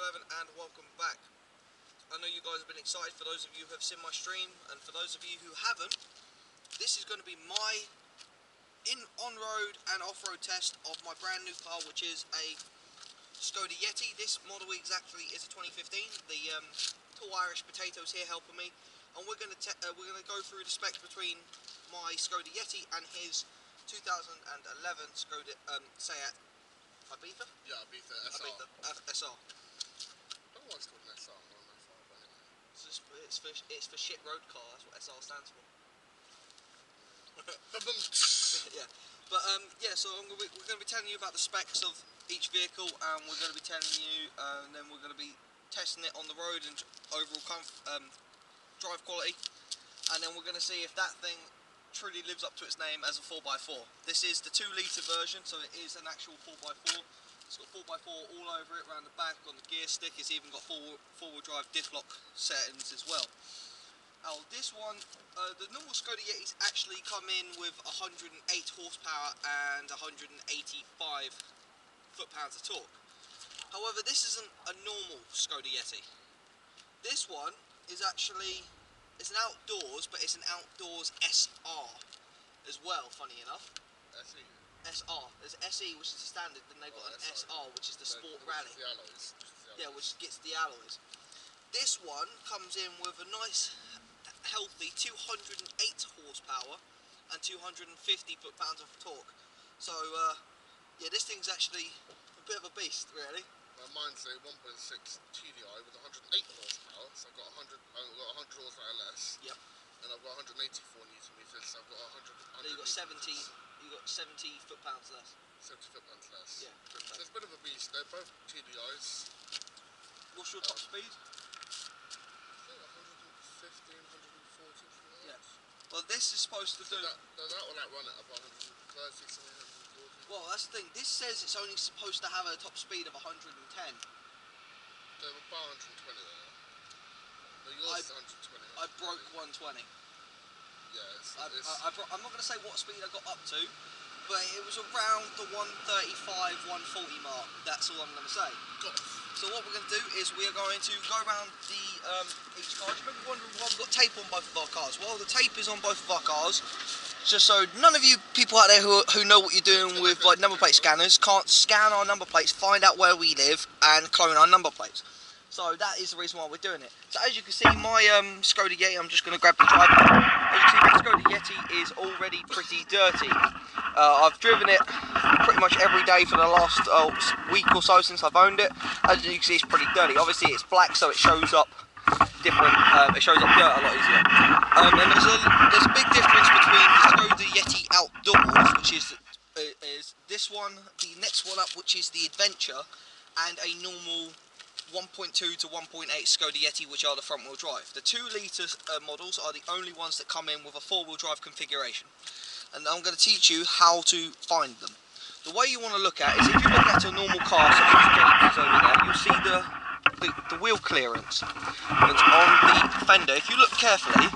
Irrelevant and welcome back. I know you guys have been excited for those of you who have seen my stream, and for those of you who haven't, this is going to be my on-road and off-road test of my brand new car, which is a Skoda Yeti. This model exactly is a 2015. The tall Irish potatoes here helping me, and we're going to go through the specs between my Skoda Yeti and his 2011 Skoda Seat Ibiza? Yeah, Ibiza SR. SR. I don't know why it's called an SR, not an FR, but anyway. It's for shit road car, that's what SR stands for. Yeah, but yeah, so we're going to be telling you about the specs of each vehicle, and we're going to be telling you, and then we're going to be testing it on the road and overall drive quality, and then we're going to see if that thing truly lives up to its name as a 4x4. This is the 2-litre version, so it is an actual 4x4. It's got 4x4 all over it, around the back, on the gear stick. It's even got four-wheel drive diff lock settings as well. Now this one, the normal Skoda Yetis actually come in with 108 horsepower and 185 foot-pounds of torque. However, this isn't a normal Skoda Yeti. This one is actually, it's an outdoors, but it's an outdoors SR as well, funny enough. SE? SR. There's SE, which is the standard, then they've got an SR, which is the sport rally. The alloys. Yeah, which gets the alloys. This one comes in with a nice, healthy 208 horsepower and 250 foot-pounds of torque. So, yeah, this thing's actually a bit of a beast, really. Mine's a 1.6 TDI with 108 horsepower, so I've got 100 horsepower less. Yep. And I've got 184 newton meters, so I've got 100. You've got 70. You've got 70 foot-pounds less. 70 foot-pounds less. Yeah. So it's a bit of a beast. They're both TDIs. What's your top speed? I think 115, 140. Yeah. Well, this is supposed to do. Does that one outrun it about 130, something 140? Well, that's the thing. This says it's only supposed to have a top speed of 110. They're about 120 there. No, yours is 120. I broke 120. Yeah, I'm not going to say what speed I got up to, but it was around the 135, 140 mark. That's all I'm going to say. So what we're going to do is we are going to go around each car. You may be wondering why we've got tape on both of our cars. Well, the tape is on both of our cars, just so none of you people out there who know what you're doing with like number plate scanners can't scan our number plates, find out where we live, and clone our number plates. So that is the reason why we're doing it. So as you can see, my Skoda Yeti, I'm just going to grab the drive. As you can see, my Skoda Yeti is already pretty dirty. I've driven it pretty much every day for the last week or so since I've owned it. As you can see, it's pretty dirty. Obviously, it's black, so it shows up different. It shows up dirt a lot easier. And there's a big difference between the Skoda Yeti Outdoors, which is this one, the next one up, which is the Adventure, and a normal 1.2 to 1.8 Skoda Yeti, which are the front wheel drive. The 2-litre models are the only ones that come in with a 4-wheel drive configuration, and I'm going to teach you how to find them. The way you want to look at is, if you look at a normal car, so if you over there, you'll see the wheel clearance that's on the fender. If you look carefully,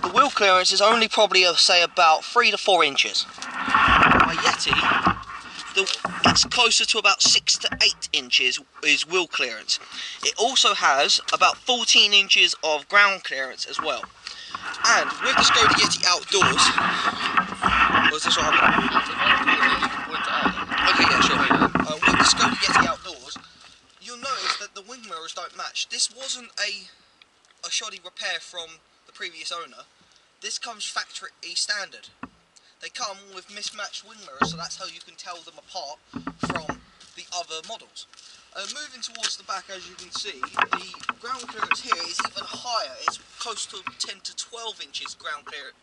the wheel clearance is only probably, say, about 3 to 4 inches. My Yeti, it's closer to about 6 to 8 inches is wheel clearance. It also has about 14 inches of ground clearance as well. And with the Skoda Yeti Outdoors, was this what happened? Okay, yeah, sure. With the Skoda Yeti Outdoors, you'll notice that the wing mirrors don't match. This wasn't a shoddy repair from the previous owner. This comes factory standard. They come with mismatched wing mirrors, so that's how you can tell them apart from the other models. Moving towards the back, as you can see, the ground clearance here is even higher. It's close to 10 to 12 inches ground clearance,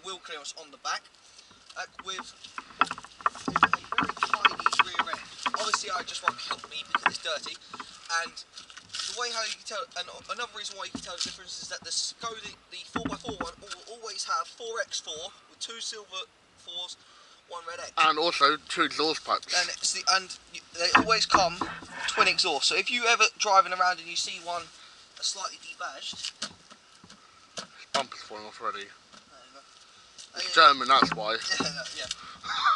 wheel clearance on the back, with a very tidy rear end. Obviously, I just won't help me because it's dirty. And the way how you can tell, and another reason why you can tell the difference is that the Skoda, the 4x4 one, will always have 4x4 with 2 silver 4s, 1 red X. And also 2 exhaust pipes. And they always come twin exhaust. So if you ever driving around and you see one slightly debadged, bumper's falling off already. It's German, that's why. Yeah.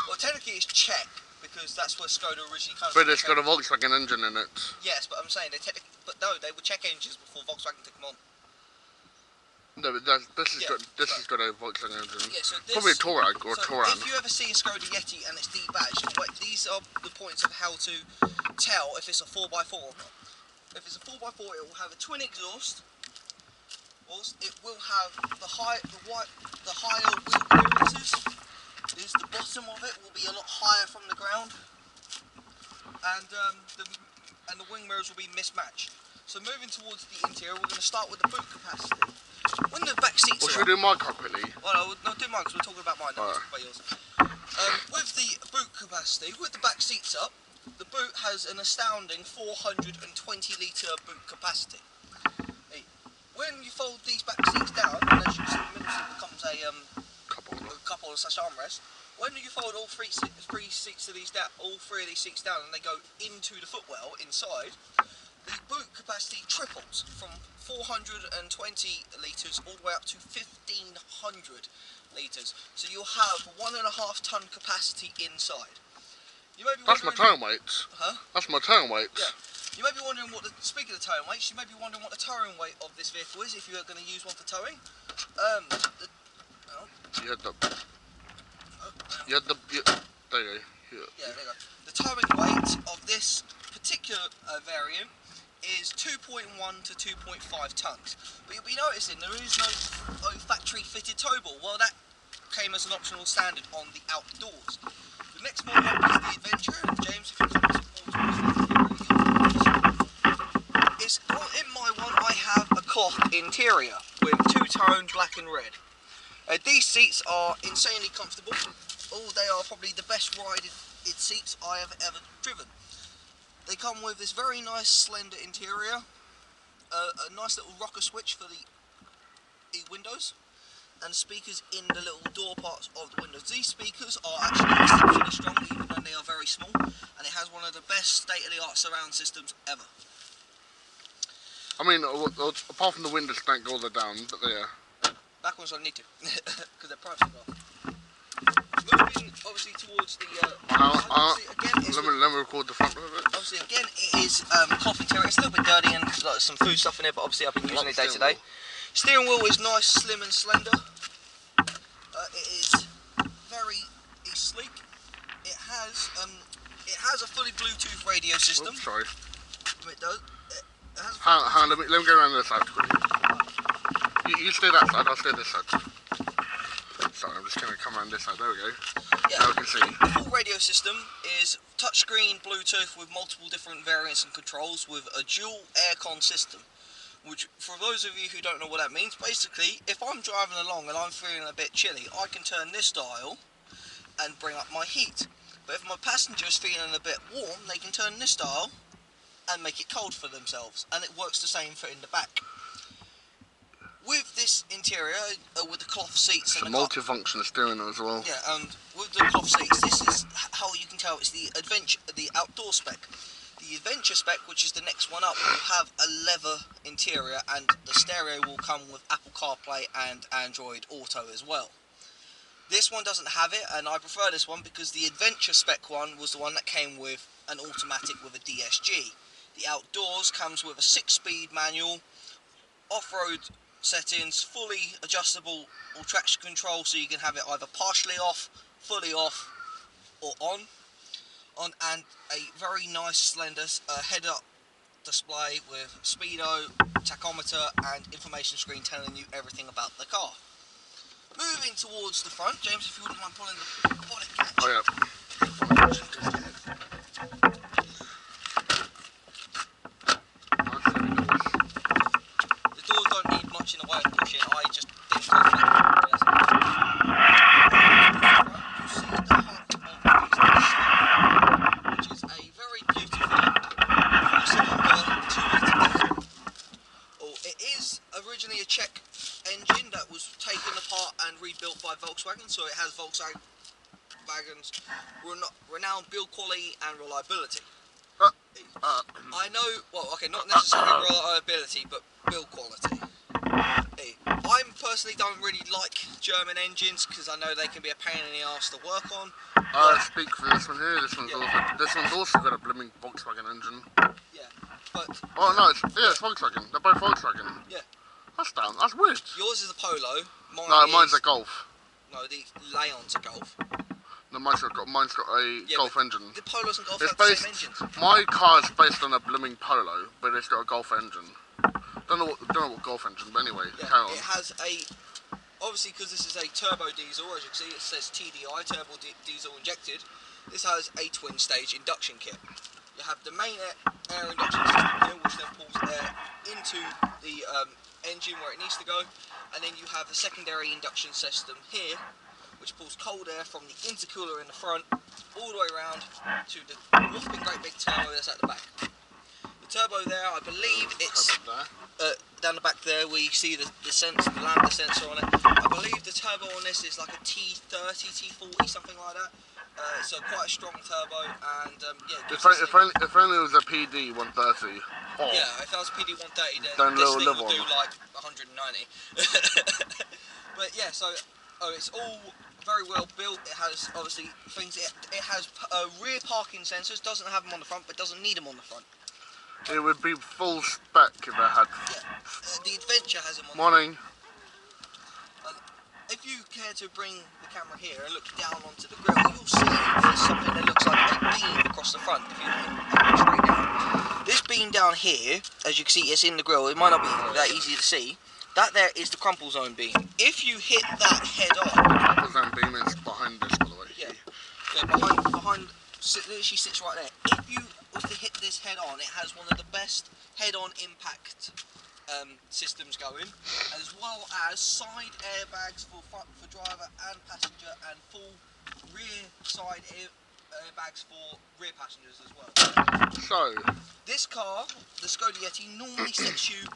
Well, technically it's Czech, because that's where Skoda originally comes from. from. But it's got a Volkswagen engine in it. Yes, but I'm saying they but no, they would check engines before Volkswagen took them on. No, but this has got a Volkswagen engine. Yeah, so this, probably a Touareg or a Touran. If you ever see a Skoda Yeti and it's debadged, these are the points of how to tell if it's a 4x4 or not. If it's a 4x4, it will have a twin exhaust. It will have the higher wheel clearances. The bottom of it will be a lot higher from the ground, and the wing mirrors will be mismatched. So moving towards the interior, we're going to start with the boot capacity. When the back seats should we do my car quickly? Well, no, do mine because we're talking about mine, not about yours. With the boot capacity, with the back seats up, the boot has an astounding 420 litre boot capacity. When you fold these back seats down, and as you can see, the middle seat becomes a cup holder / armrest. When you fold all three seats of these down, all three of these seats down, and they go into the footwell inside, the boot capacity triples from 420 litres all the way up to 1,500 litres. So you'll have 1.5 tonne capacity inside. You may be That's my towing weights. Huh? That's my towing weights. Yeah. You may be wondering speaking of towing weights, you may be wondering what the towing weight of this vehicle is if you're going to use one for towing. There you go. Yeah, there you go. Yeah, there you go. The towing weight of this particular variant is 2.1 to 2.5 tonnes. But you'll be noticing there is no factory fitted tow ball. Well, that came as an optional standard on the outdoors. The next model up is the Adventure, and James, if you come to in my one, I have a cloth interior with two-tone black and red. These seats are insanely comfortable. They are probably the best riding seats I have ever driven. They come with this very nice slender interior, a nice little rocker switch for the windows, and speakers in the little door parts of the windows. These speakers are actually exceptionally strong, even though they are very small, and it has one of the best state-of-the-art surround systems ever. I mean, apart from the windows don't go all the way down, but they are. Back ones don't need to, because they're private car. Moving obviously towards the let me record the front of it. Obviously again it is cloth interior. It's a little bit dirty and there's some food stuff in it, but obviously I've been using it day to day. Steering wheel is nice, slim and slender. It is very sleek. It has a fully Bluetooth radio system. Oops, sorry. It does. Hang on, let me go around this side quickly. You stay that side, I'll stay this side. Sorry, I'm just going to come around this side. There we go. Yeah. Now we can see. The full radio system is touchscreen Bluetooth with multiple different variants and controls with a dual aircon system. Which, for those of you who don't know what that means, basically, if I'm driving along and I'm feeling a bit chilly, I can turn this dial and bring up my heat. But if my passenger's feeling a bit warm, they can turn this dial and make it cold for themselves. And it works the same for in the back. With this interior, with the cloth seats and the multi-function steering as well. Yeah, and with the cloth seats, this is how you can tell it's the outdoor spec. The Adventure spec, which is the next one up, will have a leather interior, and the stereo will come with Apple CarPlay and Android Auto as well. This one doesn't have it, and I prefer this one because the Adventure spec one was the one that came with an automatic with a DSG. The Outdoors comes with a 6-speed manual, off-road settings, fully adjustable or traction control, so you can have it either partially off, fully off, or on, and a very nice slender head-up display with speedo, tachometer, and information screen telling you everything about the car. Moving towards the front, James, if you wouldn't mind pulling the bonnet catch. Oh yeah. The doors don't need much in the way of pushing. I just didn't go for it. You see the hub of which is a very beautiful 4-cylinder 2-litre diesel. It is originally a Czech engine that was taken apart and rebuilt by Volkswagen, so it has Volkswagen's renowned build quality and reliability. I know, well, okay, not necessarily reliability, but build quality. I personally don't really like German engines because I know they can be a pain in the arse to work on. Speak for this one here. This one's also got a blooming Volkswagen engine. Yeah, But oh no, it's Volkswagen. They're both Volkswagen. yeah. That's weird. Yours is a Polo. Mine's a Golf. No, the Leon's a Golf. No, mine's got a Golf engine. The Polos and Golf It's have the based. same engines. My car's based on a blooming Polo, but it's got a Golf engine. Don't know what Golf engine, but anyway, carry on. It has obviously because this is a turbo diesel, as you can see, it says TDI, turbo diesel injected. This has a twin-stage induction kit. You have the main air induction system here, which then pulls air into the engine where it needs to go, and then you have the secondary induction system here, which pulls cold air from the intercooler in the front all the way around to the whopping great big turbo that's at the back. The turbo there, I believe it's down the back there where you see the lambda sensor on it. I believe the turbo on this is like a T30, T40, something like that. So quite a strong turbo, and yeah. If only it was a PD 130. Oh. Yeah, if that was PD 130, then this thing will do like 190. But yeah, so it's all very well built. It has obviously things. It has rear parking sensors. Doesn't have them on the front, but doesn't need them on the front. It would be full spec if it had. Yeah, the Adventure has them on. Morning. If you care to bring the camera here and look down onto the grille, you'll see there's something that looks like a beam across the front. If you look straight down, this beam down here, as you can see, it's in the grille. It might not be that easy to see. That there is the crumple zone beam. If you hit that head on, the crumple zone beam is behind this, by the way. Yeah, behind. Literally sits right there. If you was to hit this head on, it has one of the best head-on impact systems going, as well as side airbags for driver and passenger, and full rear side airbags for rear passengers as well. So this car, the Skoda Yeti, normally sets you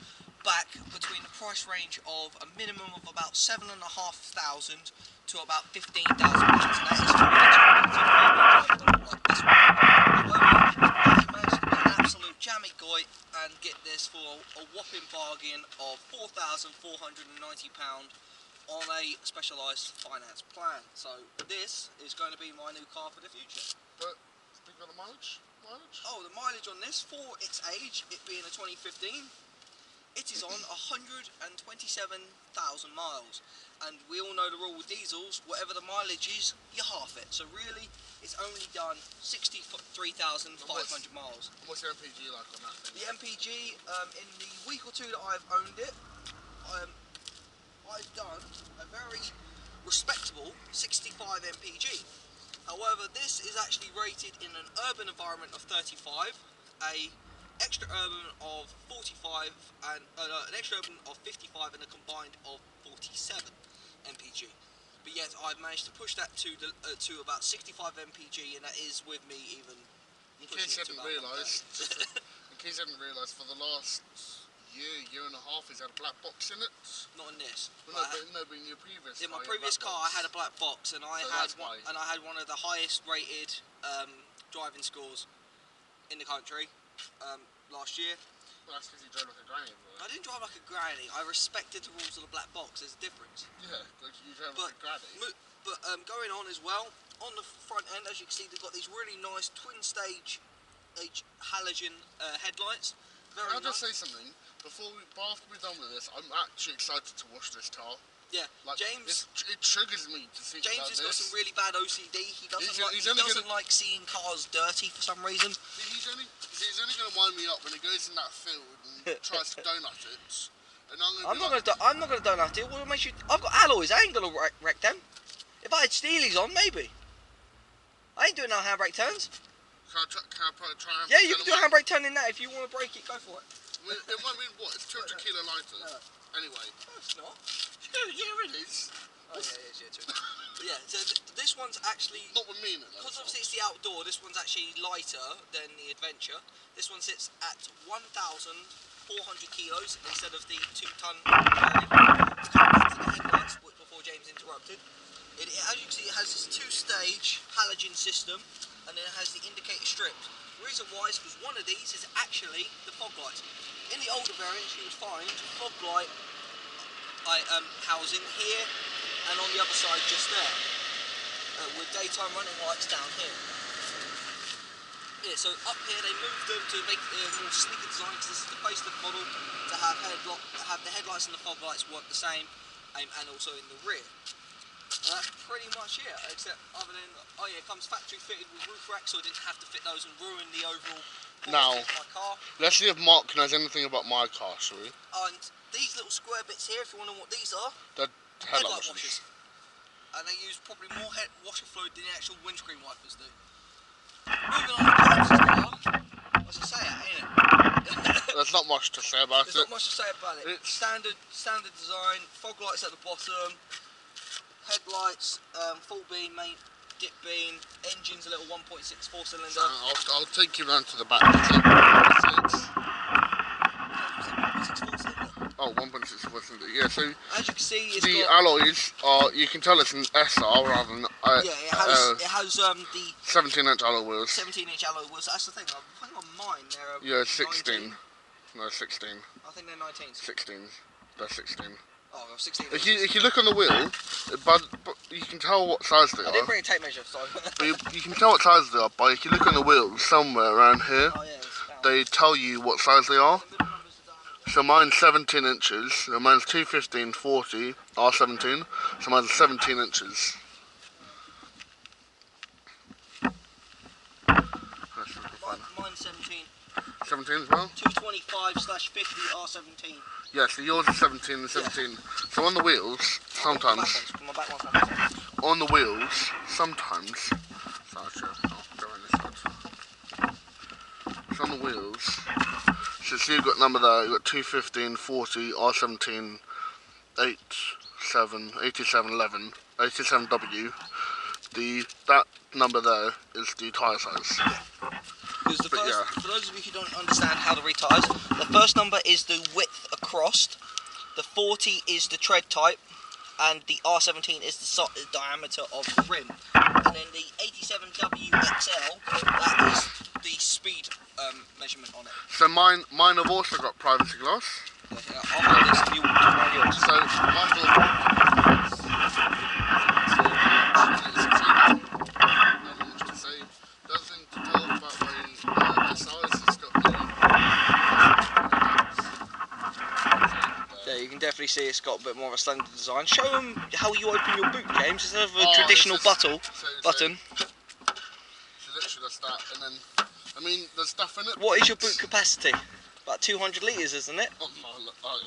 back between the price range of a minimum of about 7,500 to about 15,000 pounds. That is for like this one. However, I managed to be an absolute jammy guy and get this for a whopping bargain of £4,490 on a specialised finance plan. So this is going to be my new car for the future. But speak about the mileage. Oh, the mileage on this, for its age, it being a 2015. It is on 127,000 miles, and we all know the rule with diesels, whatever the mileage is, you half it. So really, it's only done 63,500 miles. What's your MPG like on that thing? The MPG, in the week or two that I've owned it, I've done a very respectable 65 MPG. However, this is actually rated in an urban environment of 35, a extra urban of 45, and an extra urban of 55, and a combined of 47 MPG. But yet I've managed to push that to about 65 MPG, and that is with me even. In case you hadn't realised, for the last year and a half, he's had a black box in it. Not in this. Well, no, but in your previous. In my previous car, I had a black box, and I had one of the highest rated driving scores in the country. Last year. Well, that's because you drove like a granny. I didn't drive like a granny. I respected the rules of the black box. There's a difference. Yeah, because you drove like a granny. But going on as well, on the front end, as you can see, they've got these really nice twin-stage halogen headlights. Can I just say something? After we're done with this, I'm actually excited to wash this car. Yeah, like, James. It triggers me to see. James has got some really bad OCD. He doesn't like seeing cars dirty for some reason. He's only going to wind me up when he goes in that field and tries to donut it. And I'm not going to donut it. What makes you? I've got alloys. I ain't going to wreck them. If I had steelies on, maybe. I ain't doing no handbrake turns. Can I try and? Yeah, you can do a handbrake turn in that if you want to break it. Go for it. It might mean what? It's 200 kilo lighter. Anyway. No, it's not. Yeah, it is. Oh, yeah, it is, yeah, but yeah, so this one's actually... Not with me in it, though. Because obviously it's the outdoor, this one's actually lighter than the Adventure. This one sits at 1,400 kilos instead of the 2-ton variant. To come back to the headlights before James interrupted. As you can see, it has this 2-stage halogen system, and then it has the indicator strips. The reason why is because one of these is actually the fog lights. In the older variants, you would find fog light housing here and on the other side just there, with daytime running lights down here. Yeah, so up here they moved them to make a more sleeker design because this is the facelift model to have the headlights and the fog lights work the same, and also in the rear. And that's pretty much it, except other than, oh yeah, it comes factory fitted with roof racks, so I didn't have to fit those and ruin the overall Now, quality of my car. let's see if Mark knows anything about my car, shall we? And these little square bits here, if you want to know what these are, The headlight washers. And they use probably more washer fluid than the actual windscreen wipers do. Moving on to the car, what's to say it, ain't it? There's not much to say about it. There's not much to say about it. It's standard design, fog lights at the bottom, headlights, full beam, main dip beam, engine's a little 1.64 cylinder. So I'll take you round to the back. Oh, 1.64 cylinder. Yeah, so as you can see, it's the got alloys are, you can tell it's an SR rather than it has the 17-inch alloy wheels. 17-inch alloy wheels. That's the thing. I think on mine they're 16. 19. No, 16. I think they're 19. 16. They're 16. Oh, 16. If you look on the wheel, but you can tell what size they are. I didn't bring a tape measure, so. But you can tell what size they are, but if you look on the wheels somewhere around here, they tell you what size they are. So mine's 17 inches, so mine's 215/40 R17, so mine's 17 inches. Mine's 17. 17 as well? 225/50 R17. Yeah, so yours is 17 and 17. Yeah. So on the wheels, sometimes, on the wheels, sometimes, so I'll go on this side. So on the wheels, so you've got number there, you've got 215/40 R17 8711 87W. That number there is the tyre size. Because for those of you who don't understand how to read tyres, the first number is the width across, the 40 is the tread type, and the R17 is the diameter of the rim. And then the 87WXL, that is the speed measurement on it. So mine have also got privacy glass. Yeah, I'll hold this if you want to know yours. So mine's definitely see it's got a bit more of a slender design. Show them how you open your boot, James, instead of a traditional button. So literally just that, and then, I mean, there's stuff in it. What is your boot capacity? About 200 litres, isn't it? Oh,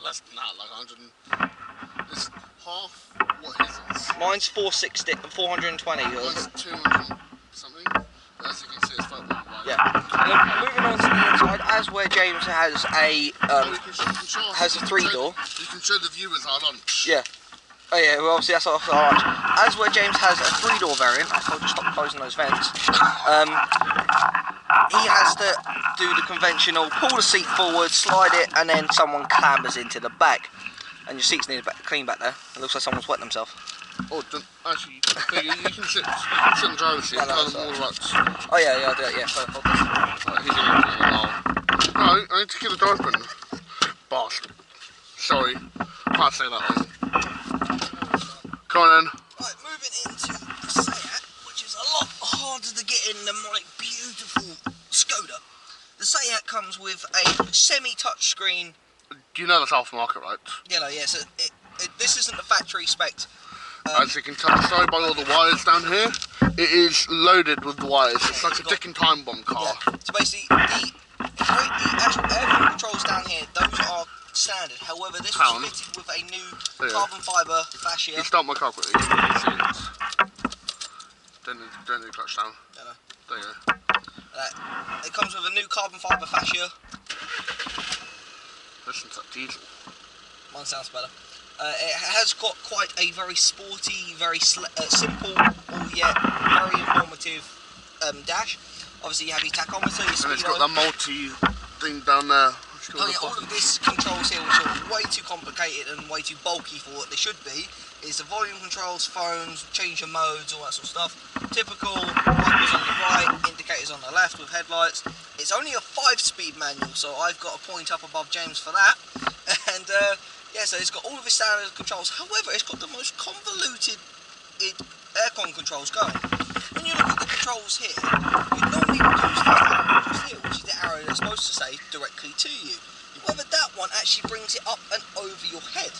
less than that, like 100. It's half what his is. Mine's 420. Mine's 200 something. As you can see, it's 5 wide. Yeah. Moving on to the inside, as where James has a has a 3-door. You can show the viewers our lunch. Yeah. Oh yeah, well obviously that's our lunch. As where James has a 3-door variant, I'll just stop closing those vents. He has to do the conventional, pull the seat forward, slide it, and then someone clambers into the back. And your seat's nearly clean back there. It looks like someone's wet themselves. Oh, actually, you can sit in the driver's seat and tell them all about. Oh yeah, I'll do that, yeah. So, he's going to do it now. No, I need to get the door open. Bastard. Sorry, can't say that one. Come on then. Right, moving into the Seat, which is a lot harder to get in than my beautiful Skoda. The Seat comes with a semi-touch screen. Do you know that's aftermarket, right? You know, yeah, so this isn't the factory spec. As you can tell, sorry by all the wires down here, it is loaded with wires. It's like a ticking time bomb car. Yeah. So basically, the actual air controls down here, those are standard. However, this was fitted with a new carbon fibre fascia. You start my car quickly. You can see it. Don't need to clutch down. Yeah, no. There you go. It comes with a new carbon fibre fascia. Listen to that diesel. Mine sounds better. It has got quite a very sporty, very simple, yet very informative dash. Obviously, you have your tachometer, your speedo. And it's got that multi thing down there. Oh yeah, all of this controls here, which are way too complicated and way too bulky for what they should be, is the volume controls, phones, change your modes, all that sort of stuff. Typical wipers on the right, indicators on the left with headlights. It's only a 5-speed manual, so I've got a point up above James for that. And yeah, so it's got all of its standard controls. However, it's got the most convoluted aircon controls going. When you look at the controls here, you normally use the arrow that's supposed to say directly to you. Whether that one actually brings it up and over your head.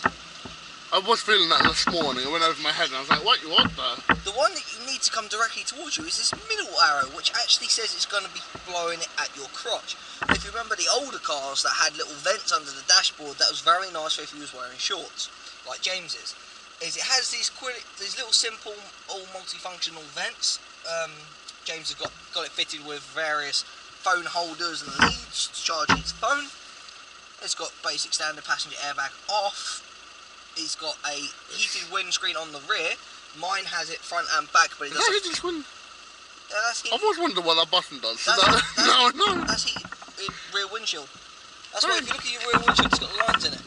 I was feeling that this morning. It went over my head and I was like, what, you want there? The one that you need to come directly towards you is this middle arrow, which actually says it's going to be blowing it at your crotch. If you remember the older cars that had little vents under the dashboard, that was very nice for if you was wearing shorts, like James's. It has these little simple, all multifunctional vents. James has got it fitted with various phone holders and leads to charge his phone. It's got basic standard passenger airbag off. It's got a heated windscreen on the rear. Mine has it front and back, but it doesn't. Yeah, that's heated. I've always wondered what that button does. No. That's heated rear windshield. That's why if you look at your rear windshield, it's got lines in it.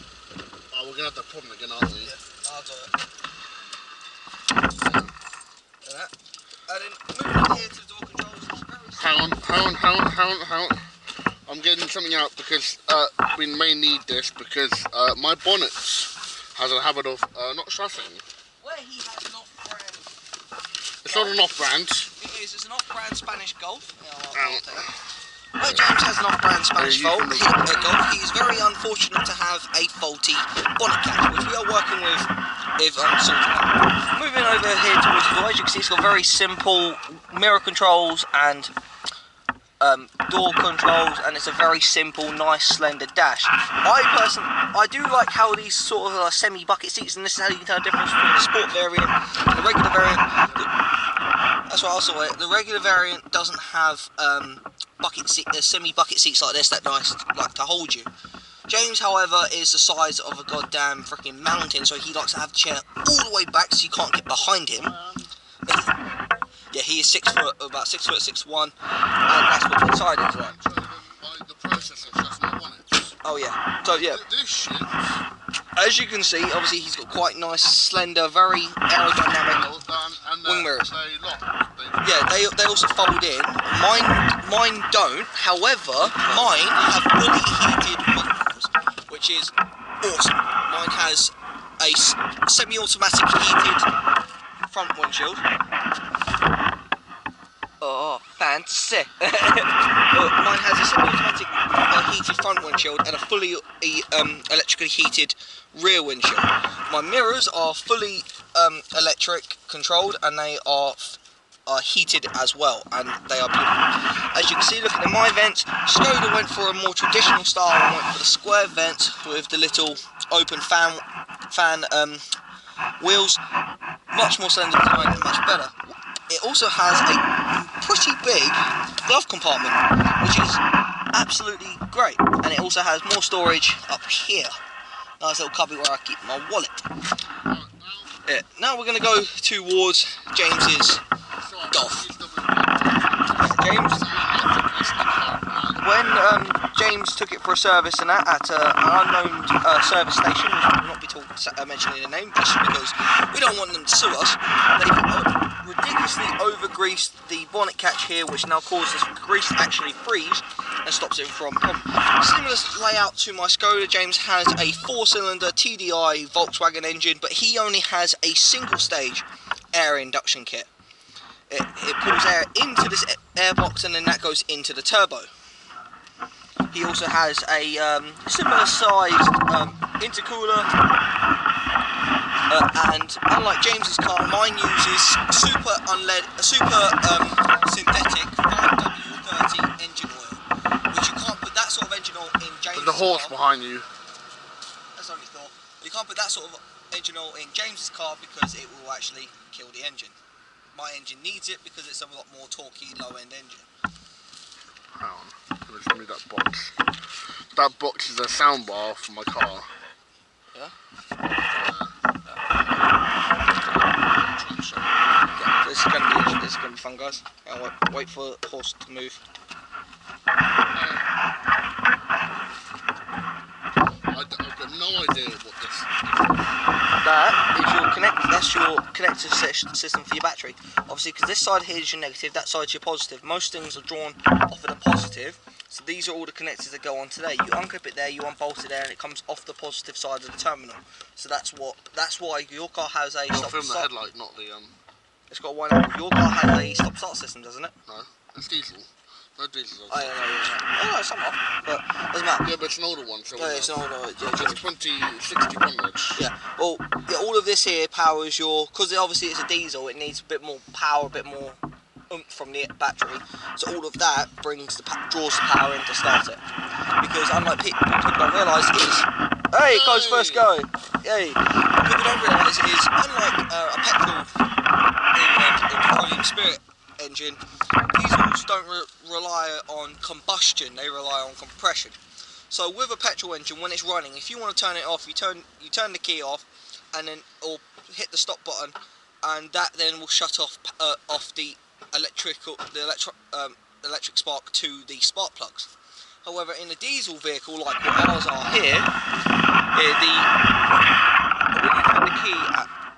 Oh, we're gonna have that problem again, aren't we? Yeah, I'll do it. Like that. And then moving on here to the door controls. Hang on. I'm getting something out because we may need this because my bonnet has a habit of not shutting. Where he has an off-brand. It's not an off-brand. It is. It's an off-brand Spanish Golf. Where James has an off-brand Spanish Golf, he is very unfortunate to have a faulty bonnet catch, which we are working with sorting out. Moving over here towards the door, as you can see, it's got very simple mirror controls and door controls, and it's a very simple, nice, slender dash. I do like how these sort of semi-bucket seats, and this is how you can tell the difference between the sport variant and the regular variant. That's what I also wear. The regular variant doesn't have semi-bucket seats like this that nice like to hold you. James, however, is the size of a goddamn freaking mountain, so he likes to have the chair all the way back so you can't get behind him. Yeah, he is 6 foot, about 6 foot 6'1", and that's what's inside it, right? The process of shutting my bonnet. Oh yeah. So yeah. This shit. As you can see, obviously he's got quite nice, slender, very aerodynamic wing mirrors. They lock. Yeah, they also fold in. Mine don't. However, mine have fully heated wing mirrors, which is awesome. Mine has a semi-automatic heated front windshield. Oh, fancy! Mine has a semi-automatic heated front windshield and a fully electrically heated rear windshield. My mirrors are fully electric controlled, and they are heated as well, and they are beautiful. As you can see, looking at my vents, Skoda went for a more traditional style and went for the square vents with the little open fan wheels. Much more slender design and much better. It also has a pretty big glove compartment, which is absolutely great, and it also has more storage up here. Nice little cubby where I keep my wallet. Yeah. Now we're going to go towards James's Golf. When James took it for a service and that at an unknown service station, which we will not be mentioning the name just because we don't want them to sue us, they ridiculously over-greased the bonnet catch here, which now causes the grease to actually freeze and stops it from similar layout to my Skoda. James has a 4-cylinder TDI Volkswagen engine, but he only has a single-stage air induction kit. It pulls air into this air box, and then that goes into the turbo. He also has a similar sized intercooler, and unlike James's car, mine uses super synthetic 5W30 engine oil, which you can't put that sort of engine oil in James's car. There's a horse behind you. That's only thought. You can't put that sort of engine oil in James's car because it will actually kill the engine. My engine needs it because it's a lot more torquey, low-end engine. Hang on, let me that box. That box is a soundbar for my car. Yeah? Yeah. This is gonna be fun, guys. I'll wait for the horse to move. I've got no idea what this is. That's your connector system for your battery. Obviously, because this side here is your negative, that side's your positive. Most things are drawn off of the positive, so these are all the connectors that go onto there. You unclip it there, you unbolt it there, and it comes off the positive side of the terminal. So that's why your car has a stop-start. The headlight, not the It's got one. Your car has a stop-start system, doesn't it? No, it's diesel. No diesels. Oh, yeah. Oh, some off, but doesn't matter. Yeah, but it's an older one. So yeah, it's an older. Yeah, it's 2061 reg. Yeah. Well, yeah, all of this here powers your, because obviously it's a diesel. It needs a bit more power, a bit more oomph from the battery. So all of that draws the power in to start it. Because unlike people don't realise is, hey, guys, first go. Yay. People don't realise is unlike a petrol or petroleum spirit engine, diesels don't rely on combustion, they rely on compression. So with a petrol engine, when it's running, if you want to turn it off, you turn the key off, and then or hit the stop button, and that then will shut off the electric spark to the spark plugs. However, in a diesel vehicle like what ours are here, when you turn the key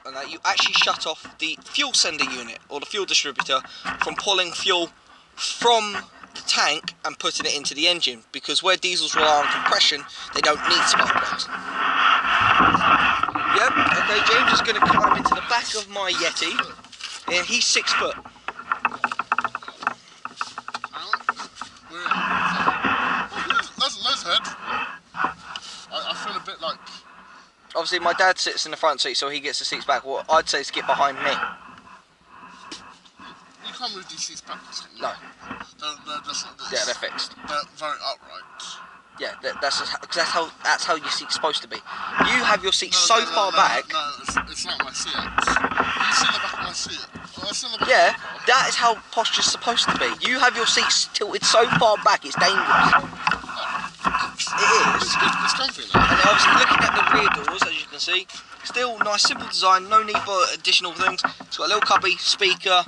and that, you actually shut off the fuel sender unit or the fuel distributor from pulling fuel from the tank and putting it into the engine, because where diesels rely on compression, they don't need spark plugs. Yep, okay, James is going to climb into the back of my Yeti. Yeah, he's 6 foot. Let's head. I feel a bit like... Obviously, my dad sits in the front seat, so he gets the seats back. What I'd say is get behind me. You can't move these seats back. No. They're they're fixed. They're very upright. Yeah, that's how your seat's supposed to be. You have your seat so far back. No, it's not my seat. You sit in the back of my seat. Yeah, that is how posture's supposed to be. You have your seats tilted so far back, it's dangerous. It is. It's comfy though. And obviously, looking at the rear doors, as you can see, still nice, simple design. No need for additional things. It's got a little cubby, speaker,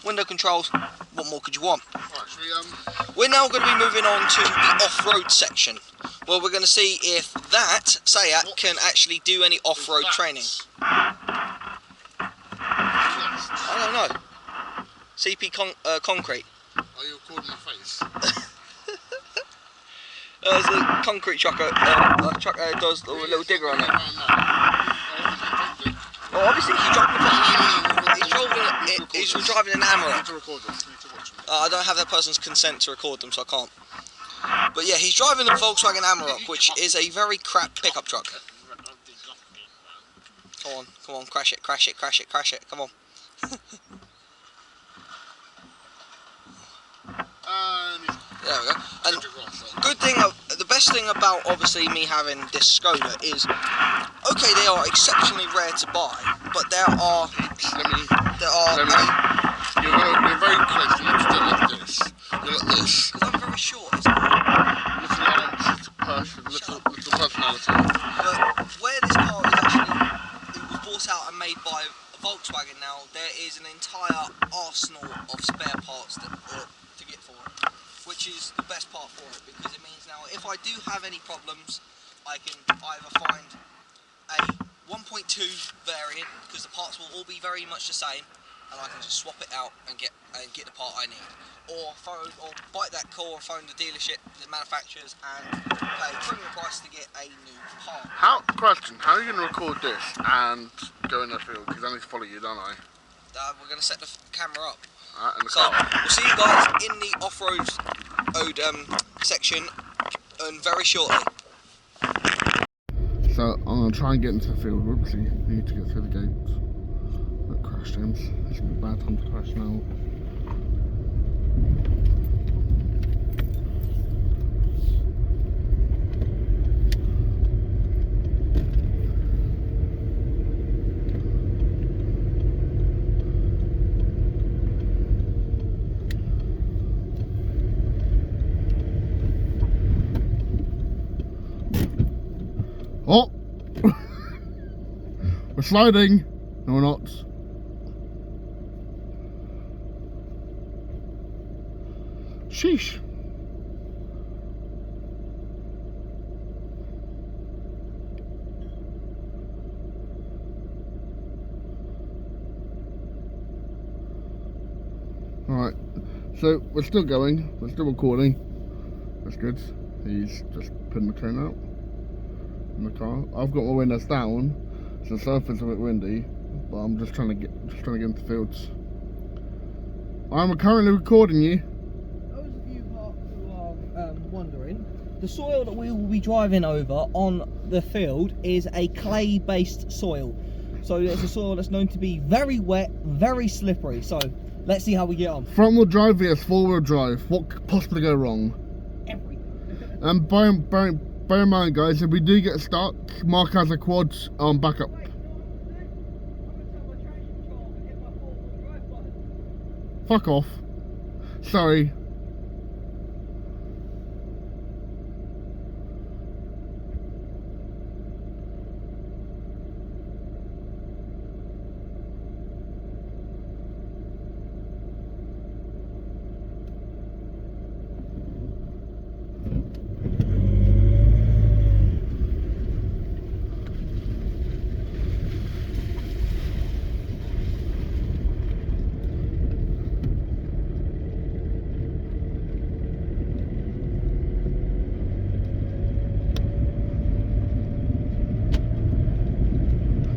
window controls. What more could you want? Right, we're now going to be moving on to the off-road section, where we're going to see if that Seat can actually do any off-road training. I don't know. CP concrete. Are you recording my face? There's a concrete truck does a little digger on it. Well, obviously he's driving an Amarok. I don't have that person's consent to record them, so I can't. But yeah, he's driving a Volkswagen Amarok, which is a very crap pickup truck. Come on, crash it, come on. There we go. And the best thing about obviously me having this Skoda is, okay, they are exceptionally rare to buy, but there are. You're very close. You need to do like this. You're like this. Because I'm very short. Little personality. But where this car is actually, it was bought out and made by Volkswagen now, there is an entire arsenal of spare parts to get for it, which is the best part for it, because it means now if I do have any problems, I can either find a 1.2 variant, because the parts will all be very much the same, and I can just swap it out and get the part I need, or bite that call and phone the dealership, the manufacturers, and pay a premium price to get a new part. How are you going to record this and go in the field? Because I need to follow you, don't I? We're going to set the camera up. In the So car. we'll see you guys in the off-road section very shortly. So I'm going to try and get into the field. Whoopsie, I need to get through the gates. Don't crash, James. It's a bad time to crash now. Oh! We're sliding! No, we're not. Sheesh. Alright, so we're still going, we're still recording. That's good. He's just putting the train out in the car. I've got my windows down, so the surface is a bit windy, but I'm just trying to get into the fields. I'm currently recording you. Those of you the soil that we will be driving over on the field is a clay-based soil. So it's a soil that's known to be very wet, very slippery. So let's see how we get on. Front-wheel drive vs four-wheel drive. What could possibly go wrong? Everything. And bear in mind, guys, if we do get stuck, Mark has a quad backup. Fuck off. Sorry.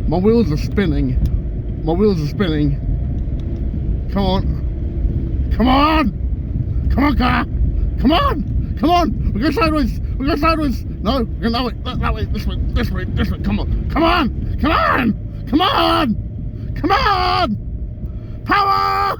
My wheels are spinning. My wheels are spinning. Come on. Come on! Come on, car! Come on! Come on! We go sideways! We go sideways! No, we're going that way, this way, this way, this way. Come on! Come on! Come on! Come on! Come on! Power!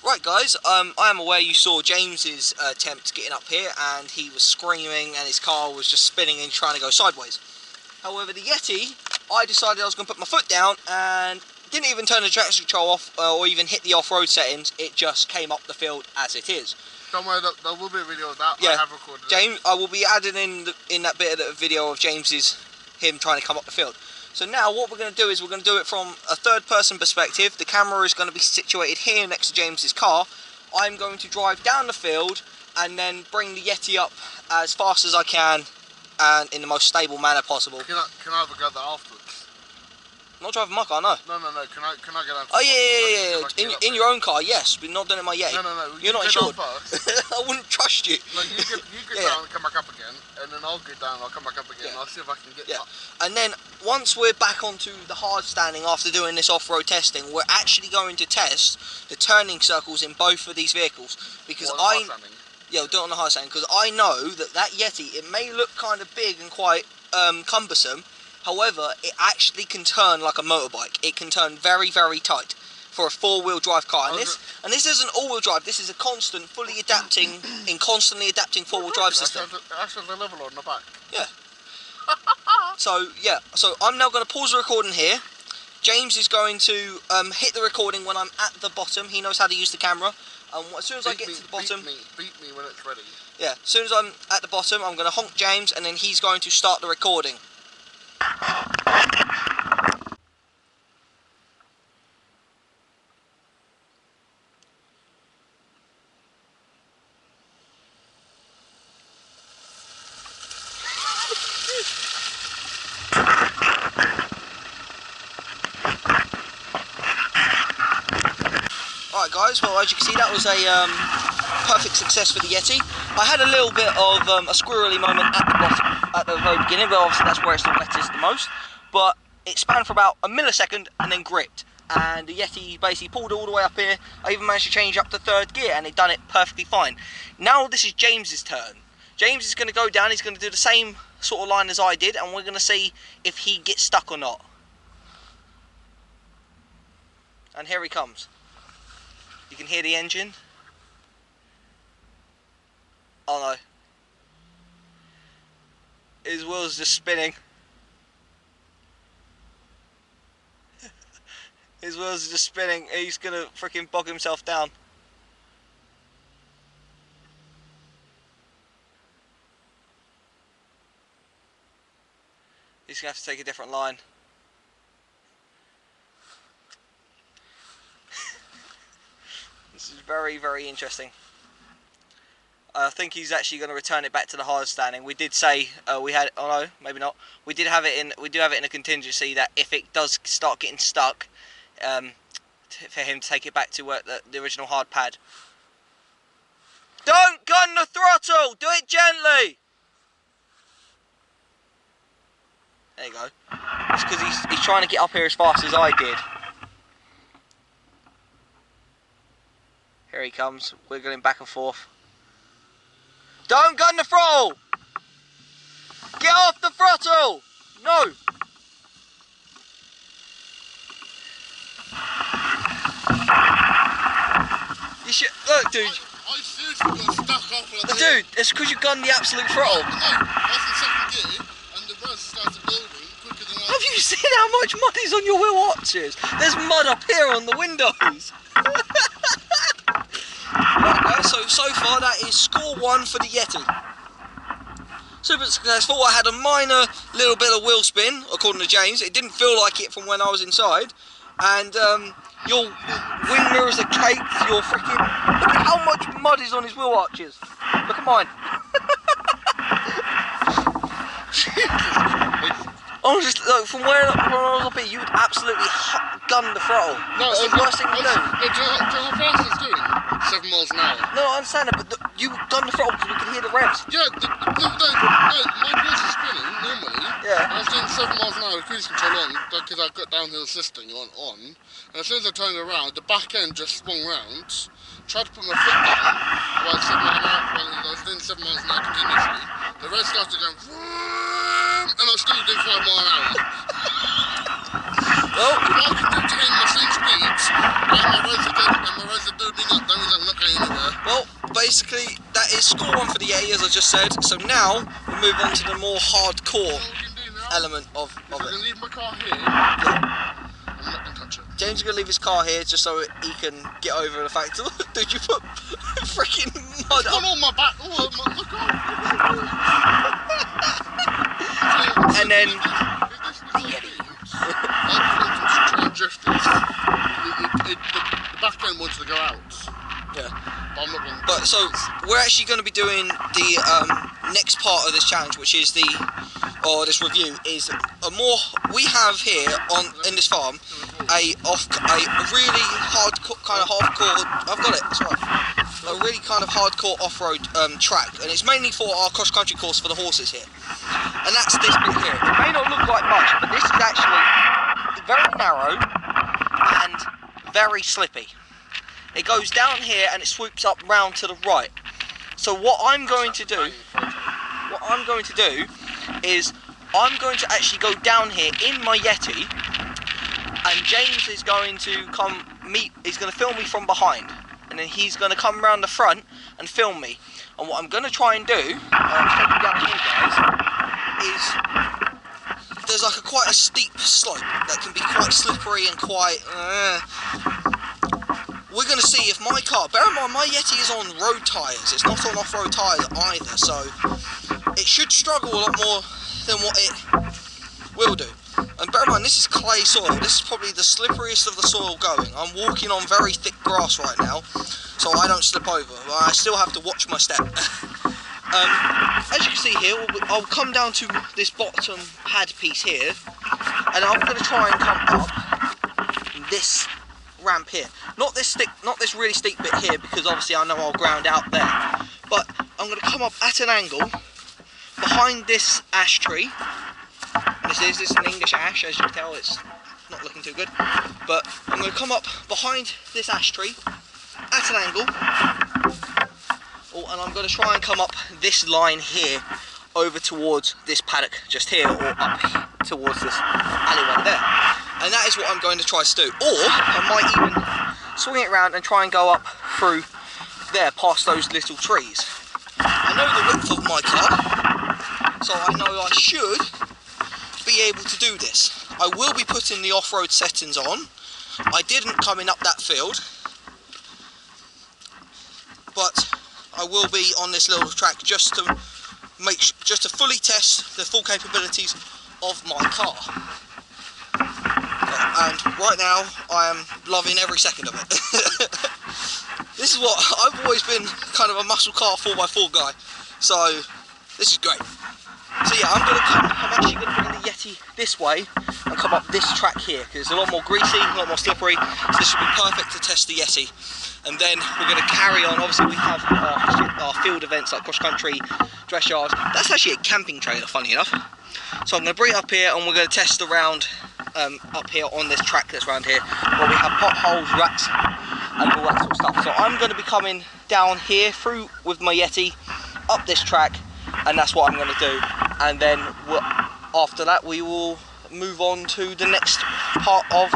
Right guys, I am aware you saw James's attempt getting up here and he was screaming and his car was just spinning and trying to go sideways. However, the Yeti, I decided I was going to put my foot down and didn't even turn the traction control off or even hit the off-road settings. It just came up the field as it is. Don't worry, there will be a video of that. Yeah, I have recorded it. James, I will be adding in that bit of the video of him trying to come up the field. So now what we're going to do is we're going to do it from a third-person perspective. The camera is going to be situated here next to James's car. I'm going to drive down the field and then bring the Yeti up as fast as I can and in the most stable manner possible. Can I have a go at that afterwards? I'm not driving my car, no. No. Can I get out? Oh yeah. In your own car, yes, but not doing it in my Yeti. No. You're not insured. I wouldn't trust you. No, you get down and come back up again, and then I'll get down and I'll come back up again. And I'll see if I can get up. And then once we're back onto the hard standing after doing this off-road testing, we're actually going to test the turning circles in both of these vehicles because we'll do it on the hard standing because I know that Yeti, it may look kind of big and quite cumbersome. However, it actually can turn like a motorbike. It can turn very, very tight for a four-wheel drive car. And this isn't all-wheel drive. This is a constantly adapting four-wheel drive system. That's the level on the back. Yeah. So I'm now going to pause the recording here. James is going to hit the recording when I'm at the bottom. He knows how to use the camera. As soon as I get to the bottom, beat me when it's ready. Yeah. As soon as I'm at the bottom, I'm going to honk James, and then he's going to start the recording. Alright guys, well as you can see that was a perfect success for the Yeti. I had a little bit of a squirrely moment at the very beginning, but obviously that's where it's the wettest the most. But it spanned for about a millisecond and then gripped. And the Yeti basically pulled all the way up here. I even managed to change up to third gear and it done it perfectly fine. Now this is James's turn. James is going to go down, he's going to do the same sort of line as I did, and we're going to see if he gets stuck or not. And here he comes. You can hear the engine. Oh no. His wheel's just spinning. His wheels are just spinning. He's gonna freaking bog himself down. He's gonna have to take a different line. This is very, very interesting. I think he's actually going to return it back to the hard standing. We did say we had. Oh no, maybe not. We did have it in. We do have it in a contingency that if it does start getting stuck, for him to take it back to the original hard pad. Don't gun the throttle. Do it gently. There you go. It's because he's trying to get up here as fast as I did. Here he comes, wiggling back and forth. Don't gun the throttle! Get off the throttle! No! You should, look dude. I seriously got stuck off like this. Dude, it's because you gunned the absolute throttle. No, I was in second gear and the rest started building quicker than I... Have you seen how much mud is on your wheel arches? There's mud up here on the windows. Right guys, so far that is score 1 for the Yeti. Super successful. I had a minor little bit of wheel spin, according to James. It didn't feel like it from when I was inside. And your wing mirrors are caked, your freaking... Look at how much mud is on his wheel arches. Look at mine. I was just, look, from where I was up here, you would absolutely gun the throttle. No, that's the worst thing to do. Do you know how fast it's doing? 7 miles an hour. No, I understand that, but you gun the throttle because we can hear the revs. Yeah, no, my wheels are spinning normally. Yeah. I was doing 7 miles an hour with cruise control on because I've got downhill assisting on. And as soon as I turned around, the back end just swung round. Tried to put my foot down while I was doing 7 miles an hour continuously. The red started going, and I was still doing 5 miles an hour. Well, if I can maintain the same speeds, and my roads are building up, that means I'm not going anywhere. Well, basically, that is score 1 for the Yeti, as I just said. So now, we'll move on to the more hardcore element of it. I'm going to leave my car here. Yeah. I'm not going to touch it. James is going to leave his car here just so he can get over the fact that, dude, you put freaking mud It's up. on my back. Oh, my God. And then... The Yeti. The back end wants to go out. Yeah. But I'm not going to... But so, we're actually going to be doing the next part of this challenge, which is this review, is a more... We have here, in this farm, a really kind of hardcore... I've got it, it's right. A really kind of hardcore off-road track, and it's mainly for our cross-country course for the horses here. And that's this bit here. It may not look like much, but this is actually very narrow and very slippy. It goes down here and it swoops up round to the right. So what I'm going to do is I'm going to actually go down here in my Yeti, and James is going to he's going to film me from behind, and then he's going to come around the front and film me. And what I'm going to try and do, down here guys, is there's like quite a steep slope that can be quite slippery and quite... We're going to see if my car... Bear in mind, my Yeti is on road tyres. It's not on off-road tyres either, so it should struggle a lot more than what it will do. And bear in mind, this is clay soil. This is probably the slipperiest of the soil going. I'm walking on very thick grass right now, so I don't slip over. I still have to watch my step. As you can see here, I'll come down to this bottom pad piece here, and I'm going to try and come up this ramp here. Not this really steep bit here, because obviously I know I'll ground out there. But I'm going to come up at an angle behind this ash tree. This is an English ash, as you can tell. It's not looking too good. But I'm going to come up behind this ash tree at an angle. And I'm going to try and come up this line here over towards this paddock just here, or up towards this alleyway there. And that is what I'm going to try to do. Or I might even swing it around and try and go up through there past those little trees. I know the width of my car, so I know I should be able to do this. I will be putting the off-road settings on. I didn't coming up that field, but I will be on this little track just to fully test the full capabilities of my car. And right now I am loving every second of it. This is what I've always been, kind of a muscle car 4x4 guy, so this is great. So yeah, I'm actually going to bring the Yeti this way and come up this track here, because it's a lot more greasy, a lot more slippery, so this should be perfect to test the Yeti. And then we're going to carry on. Obviously we have our field events like cross country, dressage. That's actually a camping trailer, funny enough. So I'm going to bring it up here and we're going to test around up here on this track that's around here, where we have potholes, ruts, and all that sort of stuff. So I'm going to be coming down here through with my Yeti up this track, and that's what I'm going to do. And then after that we will move on to the next part of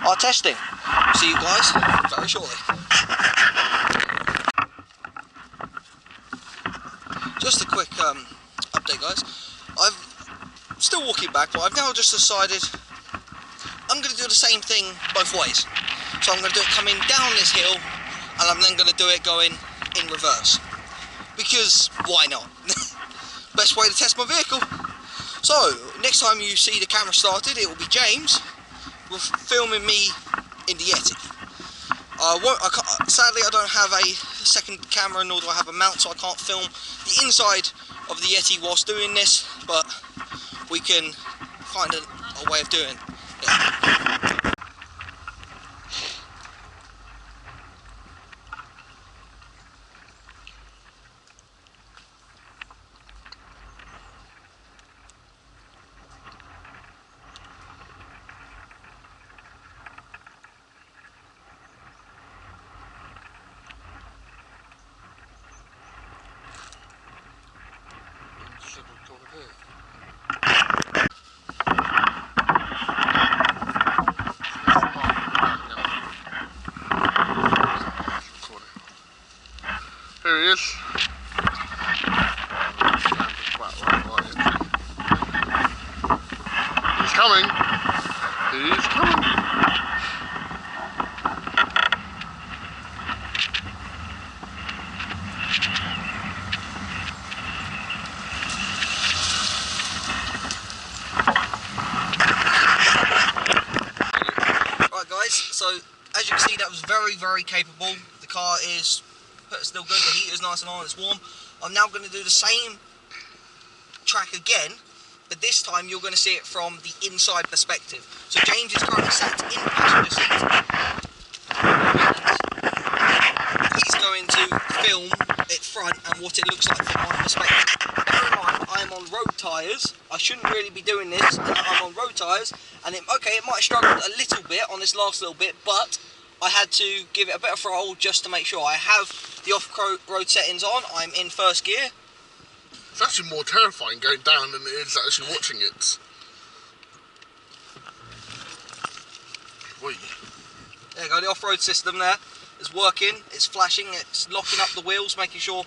our testing. See you guys very shortly. Just a quick update, guys. I'm still walking back, but I've now just decided I'm going to do the same thing both ways. So I'm going to do it coming down this hill, and I'm then going to do it going in reverse. Because why not? Best way to test my vehicle. So next time you see the camera started, it will be James filming me in the Yeti. Sadly, I don't have a second camera, nor do I have a mount, so I can't film the inside of the Yeti whilst doing this, but we can find a way of doing it. Here he is. He's coming. He's coming. Right guys, so as you can see, that was very, very capable. The car is still good, the heat is nice and on, it's warm. I'm now going to do the same track again, but this time you're going to see it from the inside perspective. So James is currently sat in the passenger seat. He's going to film it front and what it looks like from my perspective. Bear in mind, I'm on road tyres. I shouldn't really be doing this, and I'm on road tyres, and it might have struggled a little bit on this last little bit, but I had to give it a bit of throttle just to make sure. I have the off-road settings on. I'm in first gear. It's actually more terrifying going down than it is actually watching it. Wait. There you go, the off-road system there is working. It's flashing, it's locking up the wheels, making sure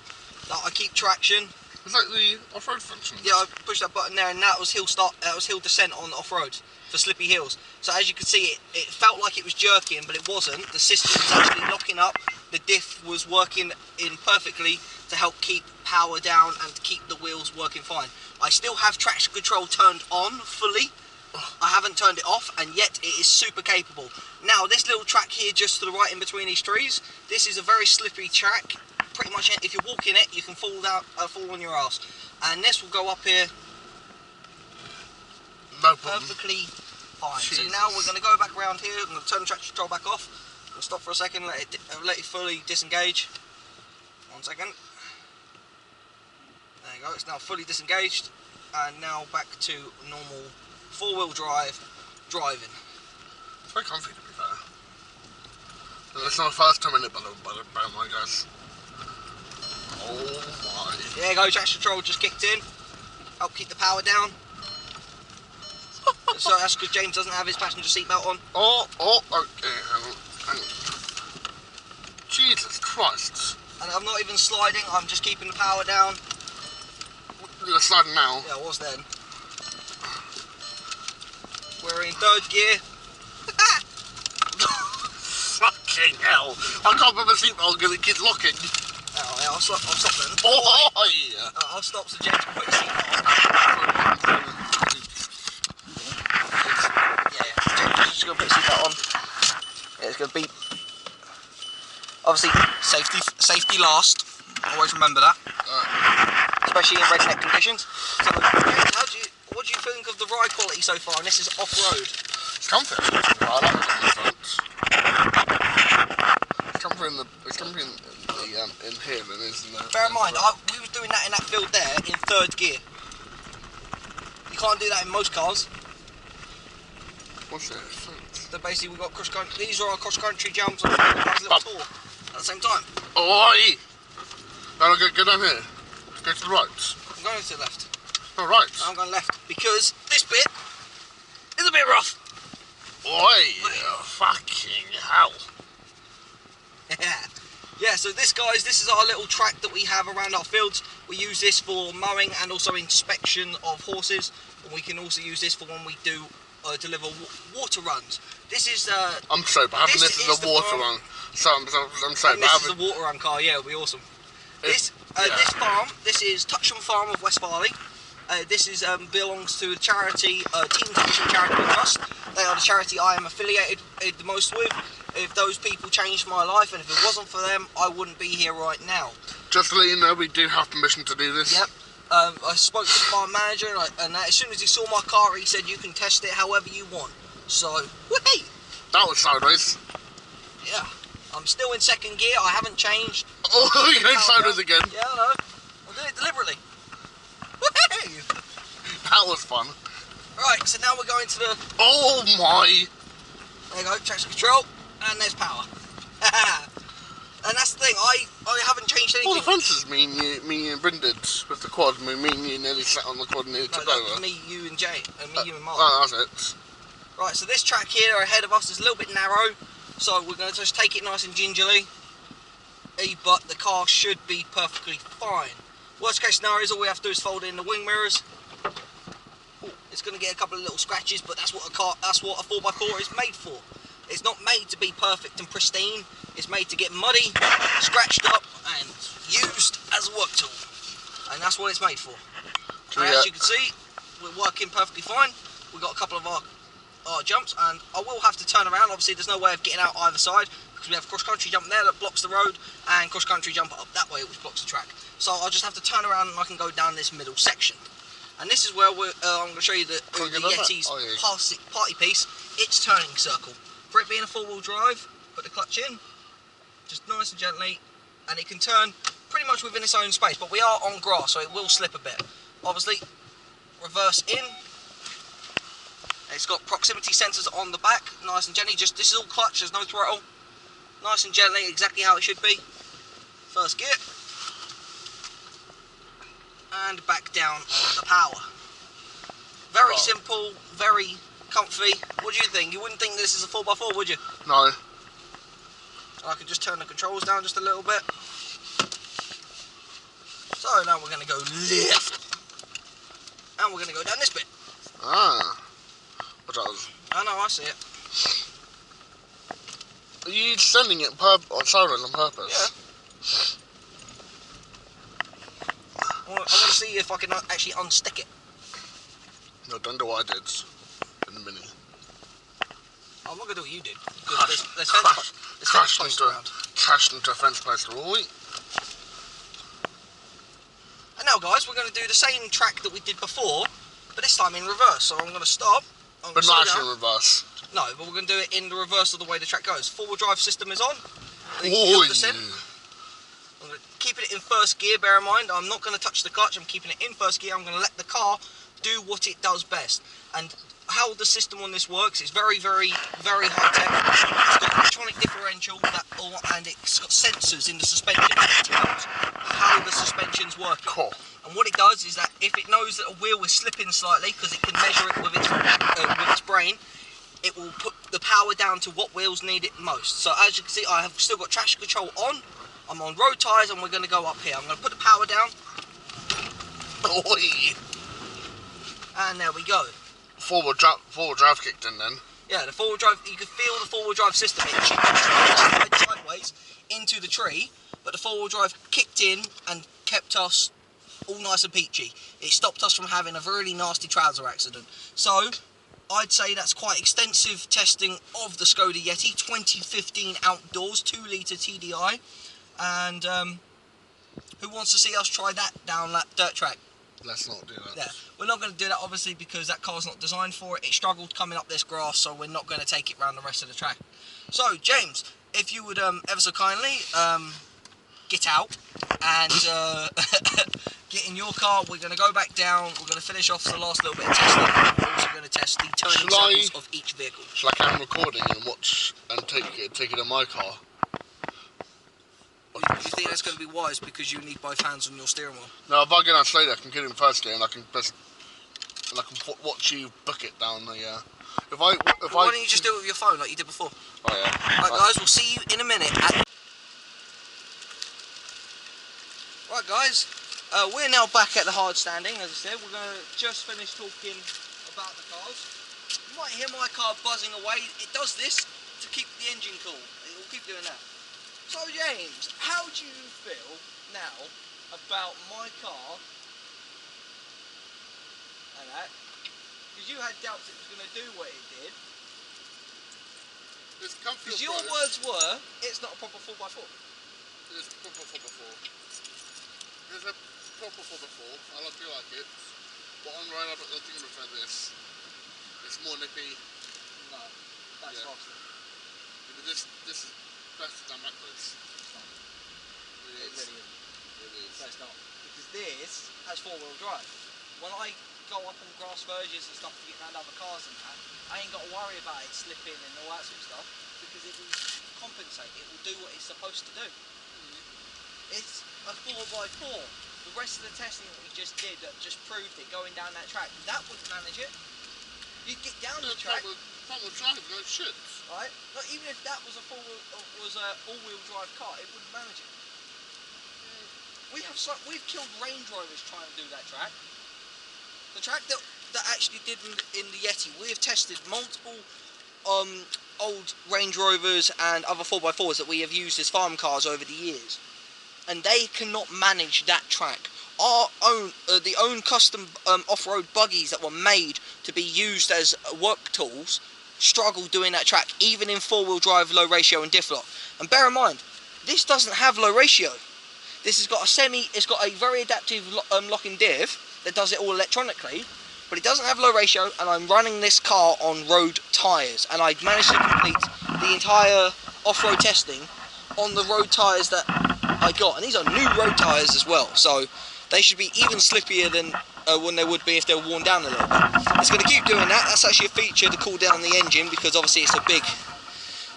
that I keep traction. Is that the off-road function? Yeah, I pushed that button there, and that was hill start. That was hill descent on off-road for slippy hills. So as you can see, it felt like it was jerking, but it wasn't. The system was actually locking up. The diff was working in perfectly to help keep power down and keep the wheels working fine. I still have traction control turned on fully. I haven't turned it off, and yet it is super capable. Now, this little track here just to the right in between these trees, this is a very slippery track. Pretty much, if you're walking it, you can fall down, fall on your ass. And this will go up here no problem. Perfectly fine. Jesus. So now we're going to go back around here. I'm going to turn the traction control back off. I'm going to stop for a second, let it fully disengage. 1 second. There you go, it's now fully disengaged. And now back to normal 4-wheel drive driving. It's very comfy, to be fair. It's not the first time in it, by the way, guys. Oh my. There you go, traction control just kicked in. Help keep the power down. So that's because James doesn't have his passenger seatbelt on. Okay, hang on. Jesus Christ. And I'm not even sliding, I'm just keeping the power down. You're sliding now? Yeah, I was then. We're in 3rd gear. Fucking hell. I can't put my seatbelt because it keeps locking. Oh, yeah, I'll stop then. Oh, yeah. I'll stop so James can put his seatbelt on. Yeah, James is just going to put his seatbelt on. Yeah, it's going to beep. Obviously, safety last. Always remember that. Especially in redneck conditions. So, James, what do you think of the ride quality so far? And this is off-road. It's comfy. I like it on the front. It's comfy in here than it is in there. Bear in mind, we were doing that in that field there in 3rd gear. You can't do that in most cars. What's this? So basically we've got cross country. These are our cross country jumps and a little tour at the same time. Oi! Now go down here. Go to the right. I'm going to the left. No, right. I'm going left because this bit is a bit rough. Oi! Fucking hell. Yeah, so this is our little track that we have around our fields. We use this for mowing and also inspection of horses. And we can also use this for when we do deliver water runs. This is I'm sorry, but having this is a water run. So I'm sorry, but this is a water run car. Yeah, it'll be awesome. This farm, this is Toucham Farm of West Farley. This is belongs to a charity, Team Toucham Charitable Trust. They are the charity I am affiliated the most with. If those people changed my life, and if it wasn't for them, I wouldn't be here right now. Just to let you know, we do have permission to do this. Yep. I spoke to the farm manager, and as soon as he saw my car, he said you can test it however you want. So, whee! That was sideways. Yeah. I'm still in second gear. I haven't changed. Oh, you're going sideways again. Yeah, I know. I'm doing it deliberately. Whee! That was fun. Right, so now we're going to the... Oh my! There you go, traction control, and there's power. And that's the thing, I haven't changed anything. All the fences me and Bryn did with the quad. Me and you nearly sat on the quad and nearly took over. Me, you and Jay, and me, you and Mark. That's it. Right, so this track here ahead of us is a little bit narrow, so we're going to just take it nice and gingerly. But the car should be perfectly fine. Worst case scenario is all we have to do is fold in the wing mirrors. It's going to get a couple of little scratches, but that's what a 4x4 is made for. It's not made to be perfect and pristine. It's made to get muddy, scratched up, and used as a work tool. And that's what it's made for. And as you can see, we're working perfectly fine. We've got a couple of our jumps, and I will have to turn around. Obviously, there's no way of getting out either side because we have a cross-country jump there that blocks the road, and cross-country jump up that way, which blocks the track. So I'll just have to turn around and I can go down this middle section. And this is where I'm going to show you the Yeti's party piece, its turning circle. For it being a four-wheel drive, put the clutch in, just nice and gently, and it can turn pretty much within its own space, but we are on grass, so it will slip a bit. Obviously, reverse in. It's got proximity sensors on the back, nice and gently. This is all clutch, there's no throttle. Nice and gently, exactly how it should be. First gear. And back down on the power. Very simple, very comfy. What do you think? You wouldn't think this is a 4x4, would you? No. I can just turn the controls down just a little bit. So now we're going to go left. And we're going to go down this bit. Ah. What does? I know, I see it. Are you sending it on sideways on purpose? Yeah. I want to see if I can actually unstick it. No, don't do what I did in the Mini. I'm not going to do what you did. Because there's fence posts around. Crashed into a fence post, right? And now, guys, we're going to do the same track that we did before, but this time in reverse. So I'm going to stop. But not actually in reverse. No, but we're going to do it in the reverse of the way the track goes. Four-wheel drive system is on. I'm going to keep it in first gear, bear in mind. I'm not going to touch the clutch, I'm keeping it in first gear. I'm going to let the car do what it does best. And how the system on this works is very, very, very high tech. It's got electronic differential and it's got sensors in the suspension that tells how the suspension's working. Cool. And what it does is that if it knows that a wheel is slipping slightly, because it can measure it with its brain, it will put the power down to what wheels need it most. So as you can see, I have still got traction control on. I'm on road tyres and we're going to go up here. I'm going to put the power down. And there we go. Four-wheel drive kicked in then. Yeah, the four-wheel drive, you can feel the four-wheel drive system. It slid sideways into the tree, but the four-wheel drive kicked in and kept us all nice and peachy. It stopped us from having a really nasty trouser accident. So, I'd say that's quite extensive testing of the Skoda Yeti 2015 outdoors 2-litre TDI. And who wants to see us try that down that dirt track? Let's not do that. Yeah, we're not going to do that obviously because that car's not designed for it. It struggled coming up this grass, so we're not going to take it around the rest of the track. So, James, if you would ever so kindly get out and get in your car. We're going to go back down. We're going to finish off the last little bit of testing. We're also going to test the turning circles of each vehicle. So like I'm recording and watch and take it in my car. You think that's going to be wise because you need both hands on your steering wheel? No, if I get out slowly, I can get in first gear and I can press, and I can watch you book it down the. Why don't you just do it with your phone like you did before? Oh yeah. Right guys, we'll see you in a minute. Right guys, we're now back at the hard standing. As I said, we're going to just finish talking about the cars. You might hear my car buzzing away. It does this to keep the engine cool. It will keep doing that. So James, how do you feel now about my car and that? Because you had doubts it was going to do what it did. Because your words were, it's not a proper 4x4. It's a proper 4x4. It's a proper 4x4. I do like it. But on right up at the thing with this, it's more nippy. No, that's faster. Yeah, but this is better than backwards. It really isn't. It is. No, it's not. Because this has four-wheel drive. When I go up on grass verges and stuff to get around other cars and that, I ain't got to worry about it slipping and all that sort of stuff because it will compensate. It will do what it's supposed to do. It's a 4x4. The rest of the testing that we just did that just proved it going down that track, that wouldn't manage it. You'd get down the track. Front-wheel drive, no shit. Right? Not even if that was a all-wheel drive car, it wouldn't manage it. We've killed Range Rovers trying to do that track. The track that actually did in the Yeti, we have tested multiple old Range Rovers and other 4x4s that we have used as farm cars over the years, and they cannot manage that track. Our own, the own custom off-road buggies that were made to be used as work tools struggle doing that track, even in four-wheel drive, low ratio and diff lock. And bear in mind, this doesn't have low ratio. This has got it's got a very adaptive locking diff that does it all electronically, but it doesn't have low ratio, and I'm running this car on road tyres, and I managed to complete the entire off-road testing on the road tyres that I got, and these are new road tyres as well, so they should be even slippier than when they would be if they were worn down a little bit. It's going to keep doing that. That's actually a feature to cool down the engine because obviously it's a big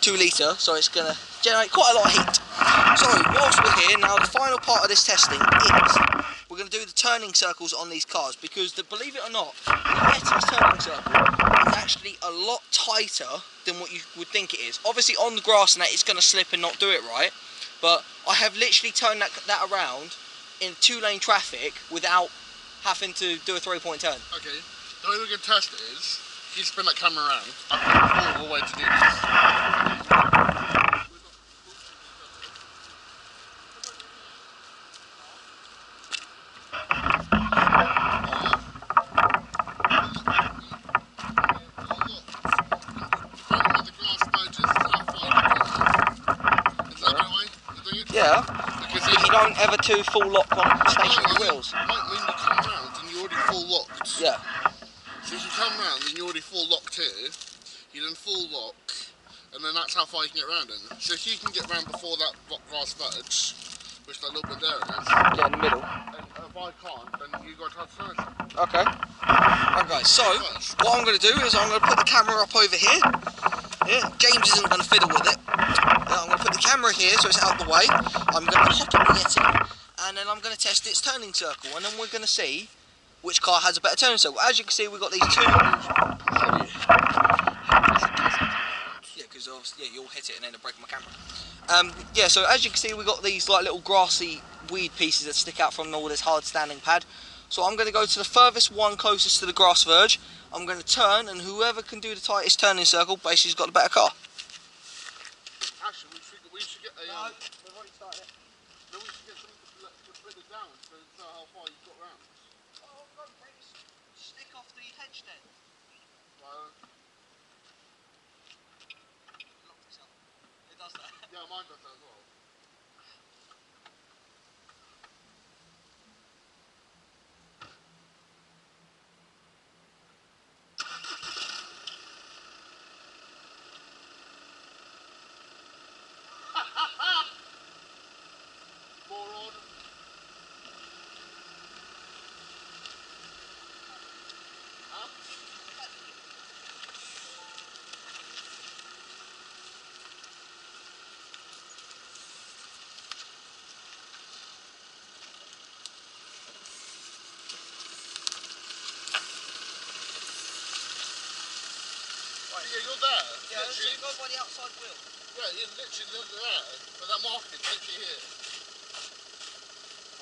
2 litre, so it's going to generate quite a lot of heat. So whilst we're here, now the final part of this testing is we're going to do the turning circles on these cars because, believe it or not, the Yeti's turning circle is actually a lot tighter than what you would think it is. Obviously on the grass and that it's going to slip and not do it right, but I have literally turned that around in 2-lane traffic without having to do a 3-point turn. Okay, the way we're going to test it is, you spin that camera around, I can all the way to do this. Yeah, because you don't ever do full lock on stationary wheels. When you come round and you're already full locked. Yeah. So if you come round and you're already full locked here, you then full lock, and then that's how far you can get round in. So if you can get round before that grass verge, which that little bit there is. Yeah, in the middle. And if I can't, then you got to turn it. Okay. Right guys, so what I'm going to do is I'm going to put the camera up over here. Yeah, James isn't going to fiddle with it. I'm going to put the camera here so it's out of the way. I'm going to hop on the Yeti and then I'm going to test its turning circle, and then we're going to see which car has a better turning circle. As you can see, we've got these two. Yeah, because you'll hit it and end up breaking my camera. Yeah, so as you can see, we've got these like little grassy weed pieces that stick out from all this hard standing pad. So I'm going to go to the furthest one closest to the grass verge. I'm going to turn, and whoever can do the tightest turning circle basically has got the better car. Actually, we should get a... No, we've already started it. No, we should get something to put it down so it's how far you've got round. Oh, God, maybe stick off the hedge then. Lock itself. It does that. Yeah, mine does that as well. Moron. Huh? Yeah, you're there. Yeah, so you go by the outside wheel. Yeah, you're literally there. But that marking's literally here.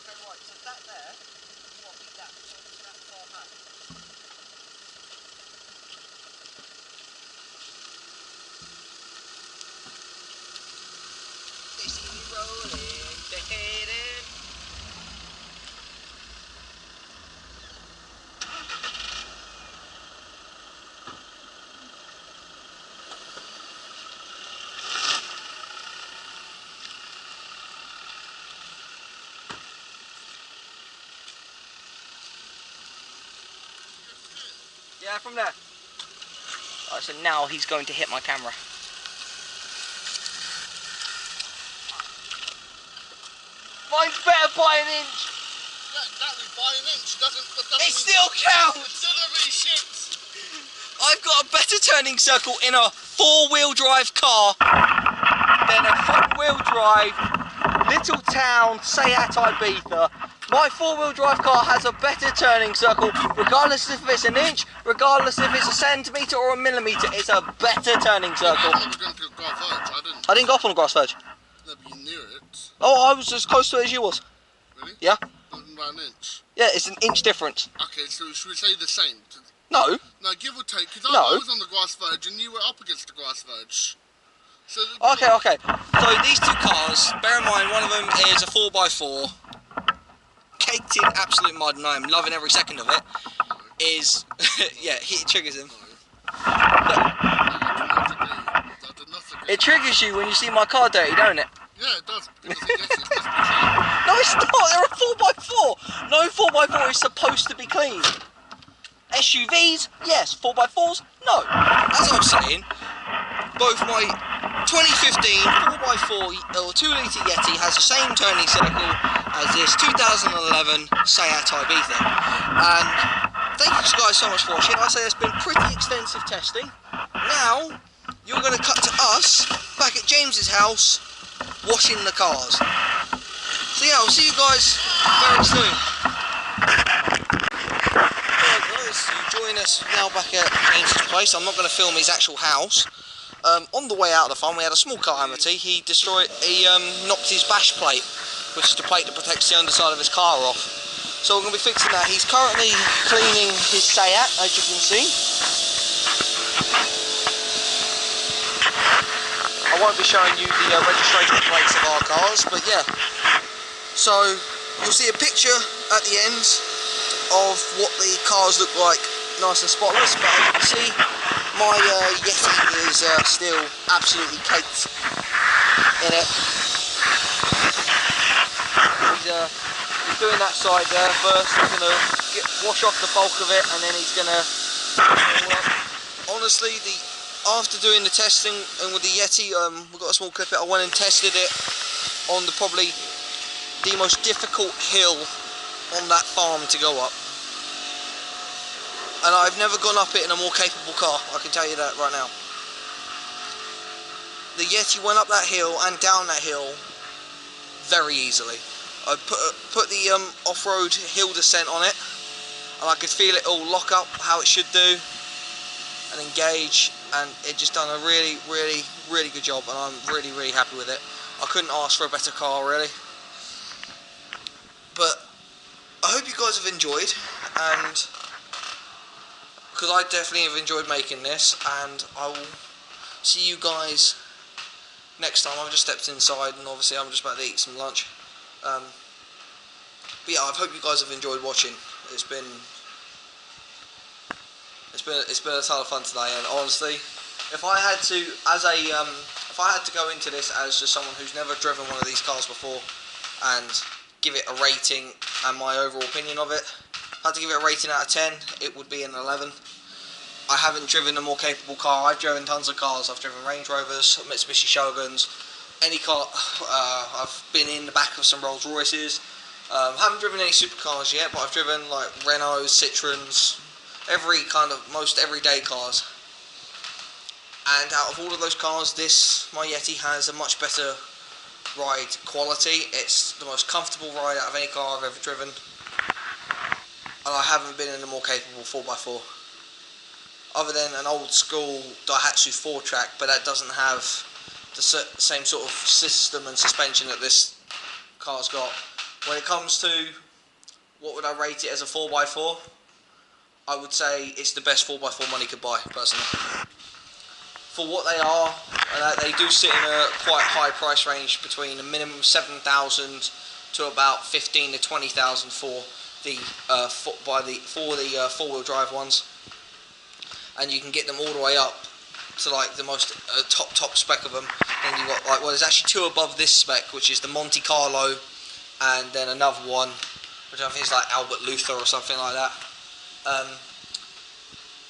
Okay, right, so that there, you want to beat that, so it's that far back. They see me rolling, they hate it. Yeah, from there. Alright, so now he's going to hit my camera. Mine's better by an inch. Yeah, exactly, by an inch. Doesn't It still counts. It still don't really shit. I've got a better turning circle in a four-wheel drive car than a front-wheel drive little town Seat Ibiza. My four-wheel drive car has a better turning circle, regardless if it's an inch, regardless if it's a centimetre or a millimetre, it's a better turning circle. I didn't go up on the grass verge. No, but you near it. Oh, I was as close to it as you was. Really? Yeah. About an inch? Yeah, it's an inch difference. Okay, so should we say the same? No. No, give or take, because I was on the grass verge and you were up against the grass verge. So Okay. So these two cars, bear in mind one of them is a 4x4, caked in absolute mud, and I am loving every second of it. Is yeah, it triggers him. It triggers you when you see my car dirty, don't it? Yeah, it does. Because it gets it, it No, it's not. They're a 4x4. No 4x4 is supposed to be clean. SUVs, yes. 4x4s, no. As I was saying, both my 2015 4x4 or 2 litre Yeti has the same turning circle as this 2011 Seat Ibiza. And thank you guys so much for watching. I say there's been pretty extensive testing. Now, you're going to cut to us back at James's house washing the cars. So yeah, I'll see you guys very soon. Alright guys, you join us now back at James's place. I'm not going to film his actual house. On the way out of the farm we had a small calamity. He knocked his bash plate, which is the plate that protects the underside of his car off. So we're going to be fixing that. He's currently cleaning his Seat, as you can see. I won't be showing you the registration plates of our cars, but yeah. So you'll see a picture at the end of what the cars look like, nice and spotless, but as you can see, my Yeti is still absolutely caked in it. He's doing that side there first. He's going to wash off the bulk of it, and then he's going to... Honestly, after doing the testing and with the Yeti, we've got a small clip of it. I went and tested it on probably the most difficult hill on that farm to go up. And I've never gone up it in a more capable car, I can tell you that right now. The Yeti went up that hill and down that hill very easily. I put the off-road hill descent on it, and I could feel it all lock up how it should do and engage, and it just done a really good job, and I'm really happy with it. I couldn't ask for a better car really. But I hope you guys have enjoyed, and because I definitely have enjoyed making this, and I will see you guys next time. I've just stepped inside, and obviously I'm just about to eat some lunch. But yeah, I hope you guys have enjoyed watching. It's been a ton of fun today, and honestly, if I had to go into this as just someone who's never driven one of these cars before and give it a rating and my overall opinion of it, if I had to give it a rating out of 10, it would be an 11. I haven't driven a more capable car. I've driven tons of cars. I've driven Range Rovers, Mitsubishi Shoguns, any car. I've been in the back of some Rolls Royces. Haven't driven any supercars yet, but I've driven like Renaults, Citroens, most everyday cars. And out of all of those cars, my Yeti has a much better ride quality. It's the most comfortable ride out of any car I've ever driven. And I haven't been in a more capable 4x4. other than an old school Daihatsu 4-track, but that doesn't have the same sort of system and suspension that this car's got. When it comes to what would I rate it as a 4x4, I would say it's the best 4x4 money could buy, personally. For what they are, they do sit in a quite high price range between a minimum of 7,000 to about 15 to 20,000 for the four-wheel drive ones, and you can get them all the way up to like the most top spec of them. Then you got like, well, there's actually two above this spec, which is the Monte Carlo, and then another one, which I think is like Albert Luther or something like that.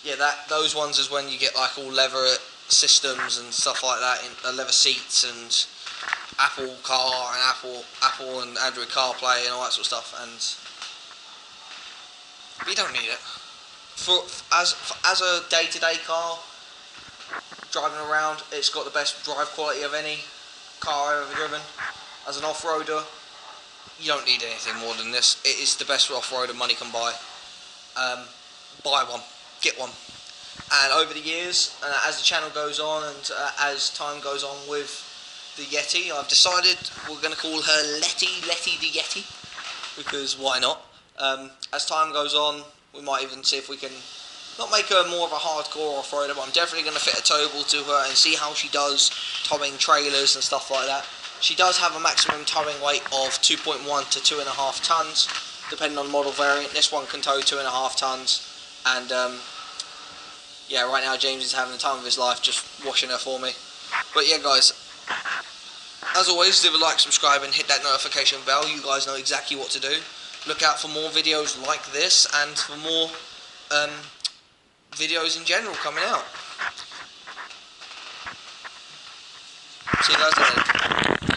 Yeah, those ones is when you get like all leather systems and stuff like that, in leather seats and Apple Car and Apple and Android CarPlay and all that sort of stuff. But you don't need it as a day-to-day car driving around. It's got the best drive quality of any car I've ever driven. As an off-roader, you don't need anything more than this. It is the best off-roader money can buy. Buy one, get one. And over the years, as the channel goes on and as time goes on with the Yeti, I've decided we're going to call her Letty the Yeti, because why not? As time goes on, we might even see if we can not make her more of a hardcore off-roader, but I'm definitely going to fit a towable to her and see how she does towing trailers and stuff like that. She does have a maximum towing weight of 2.1 to 2.5 tons, depending on model variant. This one can tow 2.5 tons, and yeah, right now James is having the time of his life just washing her for me. But yeah, guys, as always, leave a like, subscribe, and hit that notification bell. You guys know exactly what to do. Look out for more videos like this, and for more videos in general coming out. See you guys later.